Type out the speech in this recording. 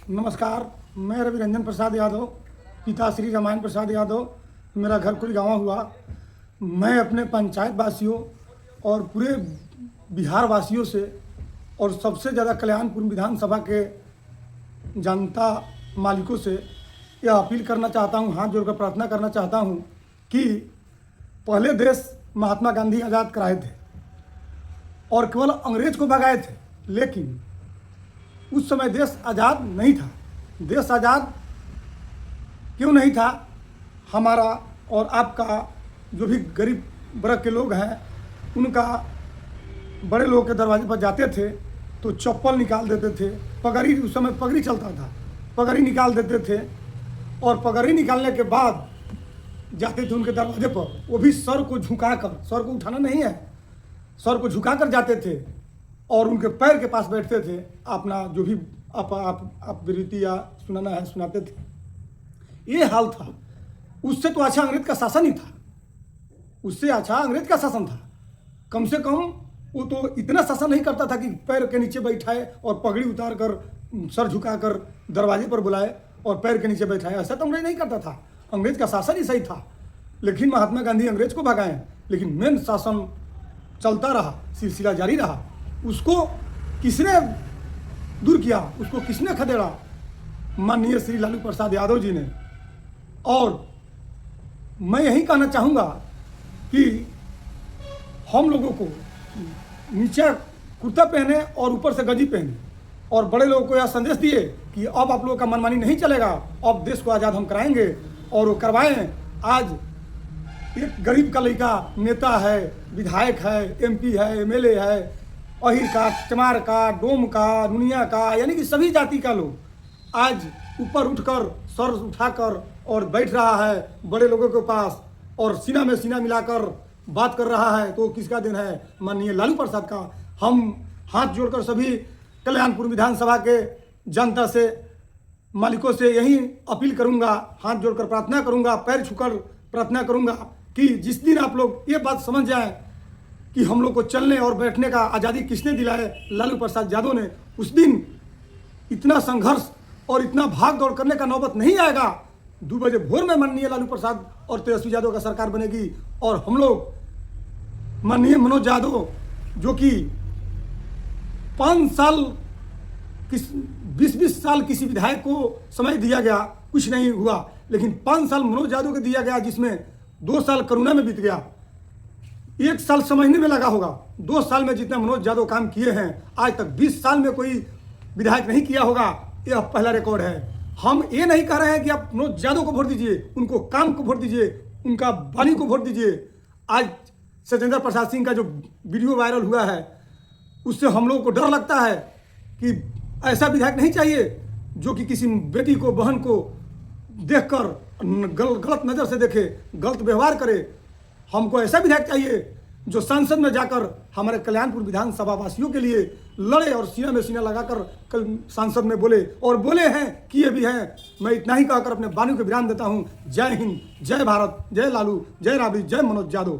नमस्कार, मैं रवि रंजन प्रसाद यादव, पिता श्री रामायण प्रसाद यादव। मेरा घर कुलगाँव हुआ। मैं अपने पंचायत वासियों और पूरे बिहार वासियों से और सबसे ज़्यादा कल्याणपुर विधानसभा के जनता मालिकों से यह अपील करना चाहता हूँ, हाथ जोड़कर प्रार्थना करना चाहता हूँ कि पहले देश महात्मा गांधी आज़ाद कराए थे और केवल अंग्रेज को भगाए थे, लेकिन उस समय देश आज़ाद नहीं था। देश आज़ाद क्यों नहीं था? हमारा और आपका जो भी गरीब वर्ग के लोग हैं, उनका बड़े लोगों के दरवाजे पर जाते थे तो चप्पल निकाल देते थे। पगड़ी, उस समय पगड़ी चलता था, पगड़ी निकाल देते थे और पगड़ी निकालने के बाद जाते थे उनके दरवाजे पर। वो भी सर को झुकाकर, सर को उठाना नहीं है, सर को झुकाकर जाते थे और उनके पैर के पास बैठते थे। अपना जो भी आप विरीति या सुनाना है सुनाते थे। ये हाल था। उससे तो अच्छा अंग्रेज का शासन ही था, उससे अच्छा अंग्रेज का शासन था। कम से कम वो तो इतना शासन नहीं करता था कि पैर के नीचे बैठाए और पगड़ी उतार कर सर झुकाकर दरवाजे पर बुलाए और पैर के नीचे बैठाए। ऐसा तो अंग्रेज नहीं करता था। अंग्रेज का शासन ही सही था। लेकिन महात्मा गांधी अंग्रेज को भगाए, लेकिन मेन शासन चलता रहा, सिलसिला जारी रहा। उसको किसने दूर किया? उसको किसने खदेड़ा? माननीय श्री लालू प्रसाद यादव जी ने। और मैं यही कहना चाहूँगा कि हम लोगों को नीचे कुर्ता पहने और ऊपर से गंजी पहने और बड़े लोगों को यह संदेश दिए कि अब आप लोगों का मनमानी नहीं चलेगा, अब देश को आज़ाद हम कराएंगे और वो करवाएं। आज एक गरीब का लड़का नेता है, विधायक है, एमपी है, एमएलए है, अहिर का, चमार का, डोम का, दुनिया का, यानी कि सभी जाति का लोग आज ऊपर उठकर सर उठाकर और बैठ रहा है बड़े लोगों के पास और सीना में सीना मिलाकर बात कर रहा है। तो किसका दिन है? माननीय लालू प्रसाद का। हम हाथ जोड़कर सभी कल्याणपुर विधानसभा के जनता से, मालिकों से यही अपील करूंगा, हाथ जोड़कर प्रार्थना करूंगा, पैर छूकर प्रार्थना करूंगा कि जिस दिन आप लोग ये बात समझ जाएं कि हम लोग को चलने और बैठने का आज़ादी किसने दिलाए? लालू प्रसाद यादव ने। उस दिन इतना संघर्ष और इतना भाग दौड़ करने का नौबत नहीं आएगा। 2 बजे भोर में माननीय लालू प्रसाद और तेजस्वी यादव का सरकार बनेगी और हम लोग माननीय मनोज यादव, जो कि 5 साल 20-20 साल किसी विधायक को समय दिया गया, कुछ नहीं हुआ, लेकिन 5 साल मनोज यादव को दिया गया, जिसमें 2 साल कोरोना में बीत गया, 1 साल समझने में लगा होगा। 2 साल में जितना मनोज यादव काम किए हैं, आज तक 20 साल में कोई विधायक नहीं किया होगा। यह पहला रिकॉर्ड है। हम ये नहीं कह रहे हैं कि आप मनोज यादव को वोट दीजिए, उनको काम को वोट दीजिए, उनका वाणी को वोट दीजिए। आज सत्येंद्र प्रसाद सिंह का जो वीडियो वायरल हुआ है, उससे हम लोगों को डर लगता है कि ऐसा विधायक नहीं चाहिए जो कि किसी बेटी को, बहन को देखकर गलत नज़र से देखे, गलत व्यवहार करे। हमको ऐसा विधायक चाहिए जो संसद में जाकर हमारे कल्याणपुर विधानसभा वासियों के लिए लड़े और सीना में सीना लगाकर कल संसद में बोले, और बोले हैं, किए भी हैं। मैं इतना ही कहकर अपने वाणी को विराम देता हूँ। जय हिंद, जय भारत, जय लालू, जय राबड़ी, जय मनोज यादव।